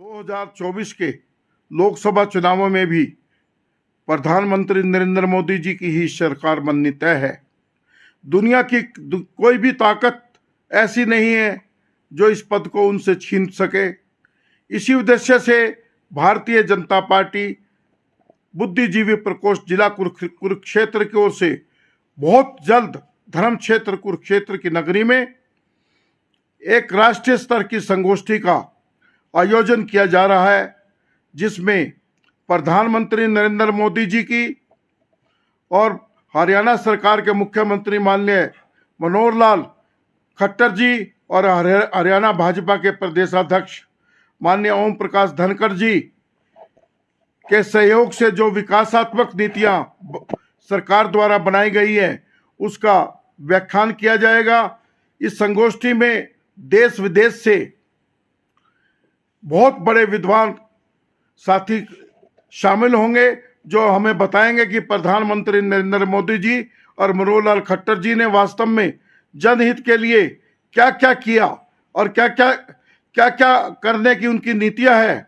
2024 के लोकसभा चुनावों में भी प्रधानमंत्री नरेंद्र मोदी जी की ही सरकार बननी तय है। दुनिया की कोई भी ताकत ऐसी नहीं है जो इस पद को उनसे छीन सके। इसी उद्देश्य से भारतीय जनता पार्टी बुद्धिजीवी प्रकोष्ठ जिला कुरुक्षेत्र की ओर से बहुत जल्द धर्म क्षेत्र कुरुक्षेत्र की नगरी में एक राष्ट्रीय स्तर की संगोष्ठी का आयोजन किया जा रहा है, जिसमें प्रधानमंत्री नरेंद्र मोदी जी की और हरियाणा सरकार के मुख्यमंत्री माननीय मनोहर लाल खट्टर जी और हरियाणा भाजपा के प्रदेशाध्यक्ष माननीय ओम प्रकाश धनखड़ जी के सहयोग से जो विकासात्मक नीतियां सरकार द्वारा बनाई गई है उसका व्याख्यान किया जाएगा। इस संगोष्ठी में देश विदेश से बहुत बड़े विद्वान साथी शामिल होंगे, जो हमें बताएंगे कि प्रधानमंत्री नरेंद्र मोदी जी और मनोहर लाल खट्टर जी ने वास्तव में जनहित के लिए क्या क्या किया और क्या क्या करने की उनकी नीतियां हैं।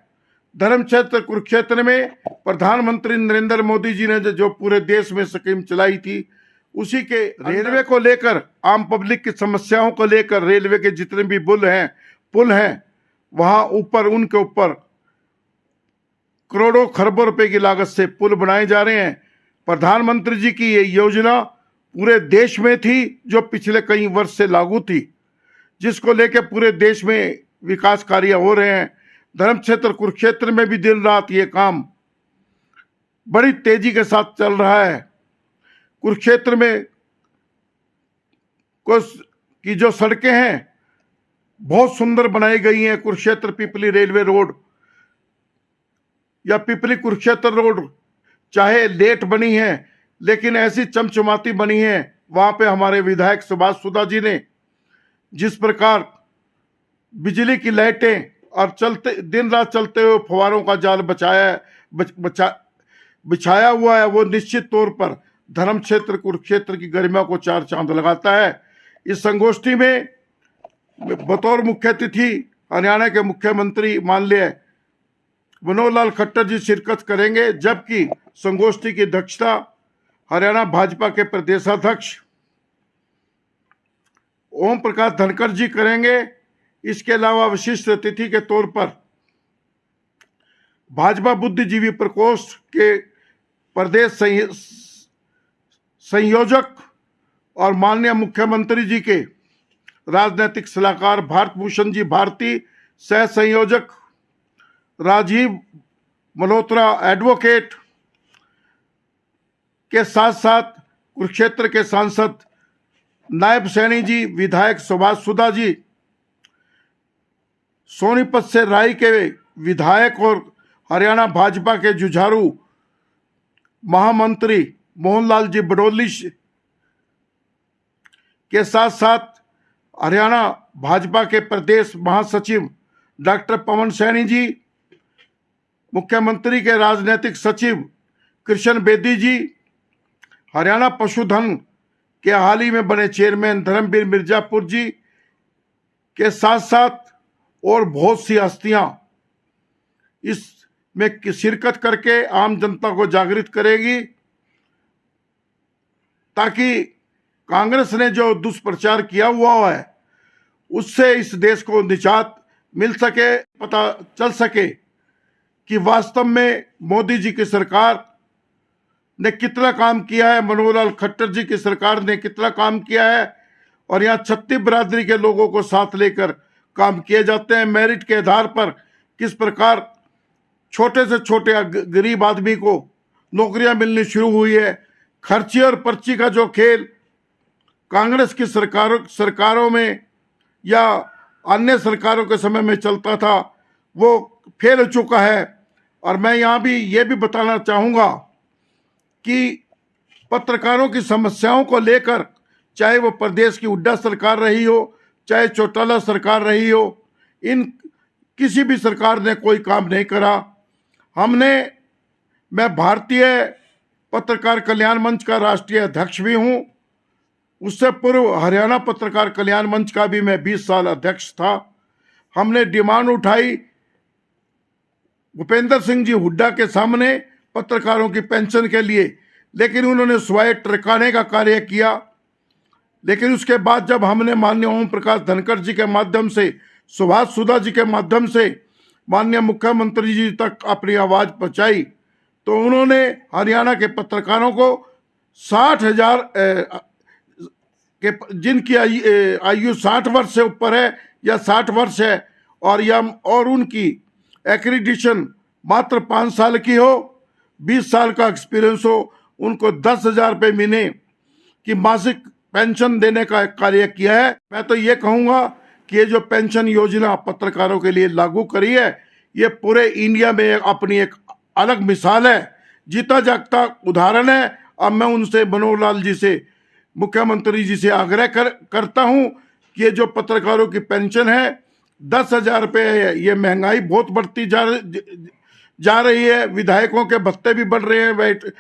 धर्म क्षेत्र कुरुक्षेत्र में प्रधानमंत्री नरेंद्र मोदी जी ने जो पूरे देश में स्कीम चलाई थी, उसी के रेलवे को लेकर, आम पब्लिक की समस्याओं को लेकर रेलवे के जितने भी पुल हैं वहां उनके ऊपर करोड़ों खरबों रुपए की लागत से पुल बनाए जा रहे हैं। प्रधानमंत्री जी की ये योजना पूरे देश में थी, जो पिछले कई वर्ष से लागू थी, जिसको लेकर पूरे देश में विकास कार्य हो रहे हैं। धर्म क्षेत्र कुरुक्षेत्र में भी दिन रात ये काम बड़ी तेजी के साथ चल रहा है। कुरुक्षेत्र में की जो सड़कें हैं बहुत सुंदर बनाई गई हैं। कुरुक्षेत्र पिपली रेलवे रोड या पिपली कुरुक्षेत्र रोड चाहे लेट बनी है, लेकिन ऐसी चमचमाती बनी है। वहां पे हमारे विधायक सुभाष सुधा जी ने जिस प्रकार बिजली की लाइटें और दिन रात चलते हुए फव्वारों का जाल बिछाया हुआ है, वो निश्चित तौर पर धर्म क्षेत्र कुरुक्षेत्र की गरिमा को चार चांद लगाता है। इस संगोष्ठी में बतौर मुख्य अतिथि हरियाणा के मुख्यमंत्री माननीय मनोहर लाल खट्टर जी शिरकत करेंगे, जबकि संगोष्ठी की अध्यक्षता हरियाणा भाजपा के प्रदेशाध्यक्ष ओम प्रकाश धनखड़ जी करेंगे। इसके अलावा विशिष्ट अतिथि के तौर पर भाजपा बुद्धिजीवी प्रकोष्ठ के प्रदेश संयोजक और माननीय मुख्यमंत्री जी के राजनीतिक सलाहकार भारत भूषण जी भारती, सह संयोजक राजीव मल्होत्रा एडवोकेट के साथ साथ कुरुक्षेत्र के सांसद नायब सैनी जी, विधायक सुभाष सुधा जी, सोनीपत से राई के विधायक और हरियाणा भाजपा के जुझारू महामंत्री मोहनलाल जी बडोली के साथ साथ हरियाणा भाजपा के प्रदेश महासचिव डॉक्टर पवन सैनी जी, मुख्यमंत्री के राजनीतिक सचिव कृष्ण बेदी जी, हरियाणा पशुधन के हाल ही में बने चेयरमैन धर्मवीर मिर्जापुर जी के साथ साथ और बहुत सी हस्तियां इसमें शिरकत करके आम जनता को जागृत करेगी, ताकि कांग्रेस ने जो दुष्प्रचार किया हुआ है उससे इस देश को निजात मिल सके, पता चल सके कि वास्तव में मोदी जी की सरकार ने कितना काम किया है, मनोहर लाल खट्टर जी की सरकार ने कितना काम किया है, और यहाँ छत्तीस बिरादरी के लोगों को साथ लेकर काम किए जाते हैं। मेरिट के आधार पर किस प्रकार छोटे से छोटे गरीब आदमी को नौकरियां मिलनी शुरू हुई है। खर्ची और पर्ची का जो खेल कांग्रेस की सरकारों में या अन्य सरकारों के समय में चलता था, वो फेल हो चुका है। और मैं यहाँ भी ये भी बताना चाहूँगा कि पत्रकारों की समस्याओं को लेकर, चाहे वो प्रदेश की हुड्डा सरकार रही हो, चाहे चौटाला सरकार रही हो, किसी भी सरकार ने कोई काम नहीं करा। मैं भारतीय पत्रकार कल्याण मंच का राष्ट्रीय अध्यक्ष भी हूँ। उससे पूर्व हरियाणा पत्रकार कल्याण मंच का भी मैं 20 साल अध्यक्ष था। हमने डिमांड उठाई भूपेंद्र सिंह जी हुड्डा के सामने पत्रकारों की पेंशन के लिए, लेकिन उन्होंने स्वयं टरकाने का कार्य किया। लेकिन उसके बाद जब हमने माननीय ओम प्रकाश धनखड़ जी के माध्यम से, सुभाष सुधा जी के माध्यम से माननीय मुख्यमंत्री जी तक अपनी आवाज पहुंचाई, तो उन्होंने हरियाणा के पत्रकारों को 60,000 के, जिनकी आयु 60 वर्ष से ऊपर है या 60 वर्ष है और उनकी एक्रीडिशन मात्र 5 साल की हो, 20 साल का एक्सपीरियंस हो, उनको 10,000 रुपये महीने की मासिक पेंशन देने का कार्य किया है। मैं तो ये कहूँगा कि ये जो पेंशन योजना पत्रकारों के लिए लागू करी है, ये पूरे इंडिया में अपनी एक अलग मिसाल है, जीता जागता उदाहरण है। अब मैं उनसे, मनोहर लाल जी से, मुख्यमंत्री जी से आग्रह करता हूँ कि ये जो पत्रकारों की पेंशन है 10,000 रुपये है, ये महंगाई बहुत बढ़ती जा रही है, विधायकों के भत्ते भी बढ़ रहे हैं,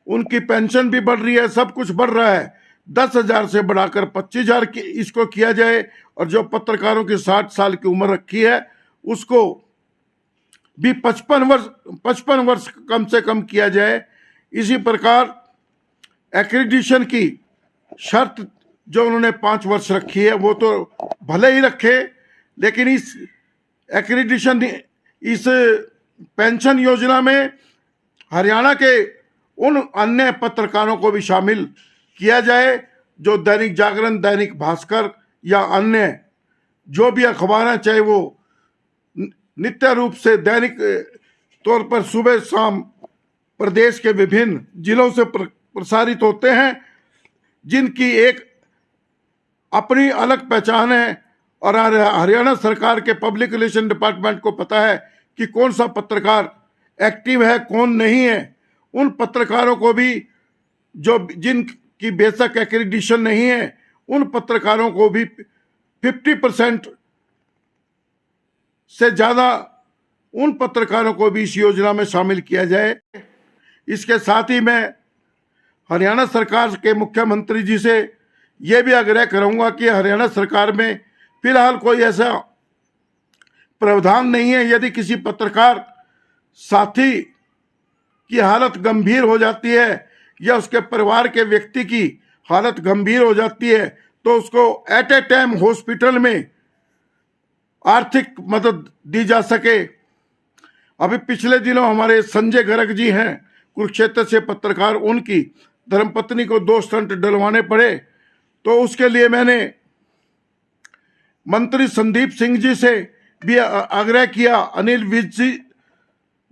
उनकी पेंशन भी बढ़ रही है, सब कुछ बढ़ रहा है। 10,000 से बढ़ाकर 25,000 की इसको किया जाए, और जो पत्रकारों की 60 साल की उम्र रखी है उसको भी 55 वर्ष कम से कम किया जाए। इसी प्रकार एक्रीडिशन की शर्त जो उन्होंने 5 वर्ष रखी है वो तो भले ही रखे, लेकिन इस एक्रीडिशन, इस पेंशन योजना में हरियाणा के उन अन्य पत्रकारों को भी शामिल किया जाए जो दैनिक जागरण, दैनिक भास्कर या अन्य जो भी अखबार हैं, चाहे वो नित्य रूप से दैनिक तौर पर सुबह शाम प्रदेश के विभिन्न जिलों से प्रसारित होते हैं, जिनकी एक अपनी अलग पहचान है। और हरियाणा सरकार के पब्लिक रिलेशन डिपार्टमेंट को पता है कि कौन सा पत्रकार एक्टिव है, कौन नहीं है। उन पत्रकारों को भी, जो जिनकी बेशक एक्रीडिशन नहीं है, उन पत्रकारों को भी 50% से ज़्यादा उन पत्रकारों को भी इस योजना में शामिल किया जाए। इसके साथ ही मैं हरियाणा सरकार के मुख्यमंत्री जी से ये भी आग्रह करूंगा कि हरियाणा सरकार में फिलहाल कोई ऐसा प्रावधान नहीं है, यदि किसी पत्रकार साथी की हालत गंभीर हो जाती है या उसके परिवार के व्यक्ति की हालत गंभीर हो जाती है, तो उसको एट ए टाइम हॉस्पिटल में आर्थिक मदद दी जा सके। अभी पिछले दिनों हमारे संजय गर्ग जी हैं, कुरुक्षेत्र से पत्रकार, उनकी धर्मपत्नी को 2 स्टंट डलवाने पड़े, तो उसके लिए मैंने मंत्री संदीप सिंह जी से भी आग्रह किया, अनिल विज जी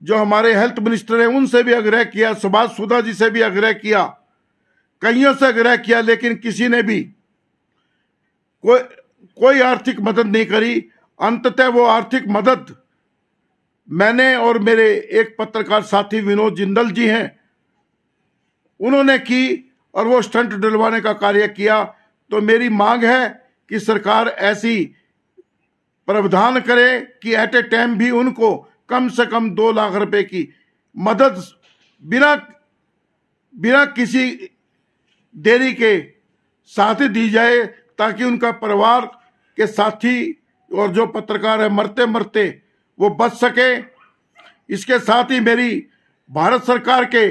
जो हमारे हेल्थ मिनिस्टर हैं उनसे भी आग्रह किया, सुभाष सुधा जी से भी आग्रह किया, कईयों से आग्रह किया, लेकिन किसी ने भी कोई आर्थिक मदद नहीं करी। अंततः वो आर्थिक मदद मैंने और मेरे एक पत्रकार साथी विनोद जिंदल जी हैं, उन्होंने की और वो स्टंट डलवाने का कार्य किया। तो मेरी मांग है कि सरकार ऐसी प्रावधान करे कि एट ए टाइम भी उनको कम से कम 2 लाख रुपए की मदद बिना किसी देरी के साथ दी जाए, ताकि उनका परिवार के साथी और जो पत्रकार है मरते मरते वो बच सके। इसके साथ ही मेरी भारत सरकार के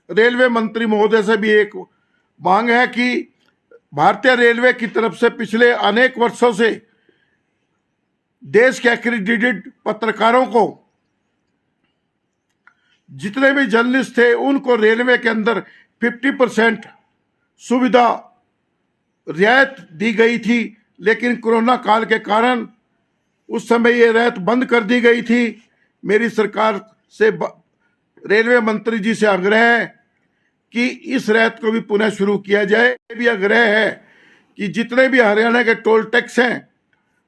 रेलवे मंत्री महोदय से भी एक मांग है कि भारतीय रेलवे की तरफ से पिछले अनेक वर्षों से देश के एक्रीडिटेड पत्रकारों को, जितने भी जर्नलिस्ट थे, उनको रेलवे के अंदर 50% सुविधा रियायत दी गई थी, लेकिन कोरोना काल के कारण उस समय ये रियायत बंद कर दी गई थी। मेरी सरकार से, रेलवे मंत्री जी से आग्रह है कि इस रियायत को भी पुनः शुरू किया जाए। ये भी आग्रह है कि जितने भी हरियाणा के टोल टैक्स हैं,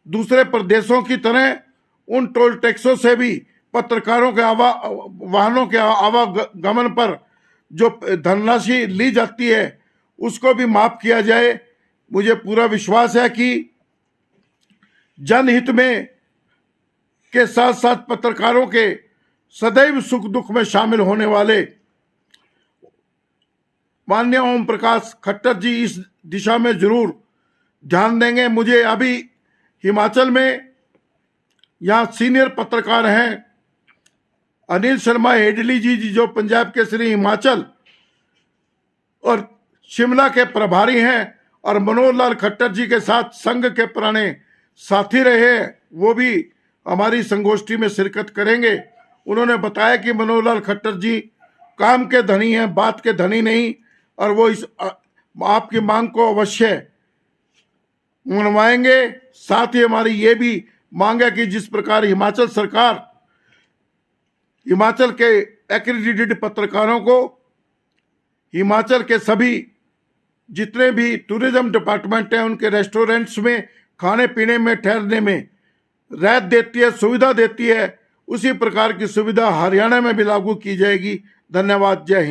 दूसरे प्रदेशों की तरह उन टोल टैक्सों से भी पत्रकारों के वाहनों के आवागमन पर जो धनराशि ली जाती है उसको भी माफ किया जाए। मुझे पूरा विश्वास है कि जनहित में के साथ साथ पत्रकारों के सदैव सुख दुख में शामिल होने वाले माननीय ओम प्रकाश खट्टर जी इस दिशा में जरूर ध्यान देंगे। मुझे अभी हिमाचल में यहाँ सीनियर पत्रकार हैं अनिल शर्मा हेडली जी जो पंजाब केसरी हिमाचल और शिमला के प्रभारी हैं और मनोहर लाल खट्टर जी के साथ संघ के पुराने साथी रहे, वो भी हमारी संगोष्ठी में शिरकत करेंगे। उन्होंने बताया कि मनोहर लाल खट्टर जी काम के धनी हैं, बात के धनी नहीं, और वो इस आपकी मांग को अवश्य मनवाएंगे। साथ ही हमारी ये भी मांग है कि जिस प्रकार हिमाचल सरकार हिमाचल के एक्रेडिटेड पत्रकारों को हिमाचल के सभी जितने भी टूरिज्म डिपार्टमेंट हैं उनके रेस्टोरेंट्स में खाने पीने में ठहरने में राहत देती है, सुविधा देती है, उसी प्रकार की सुविधा हरियाणा में भी लागू की जाएगी। धन्यवाद। जय हिंद।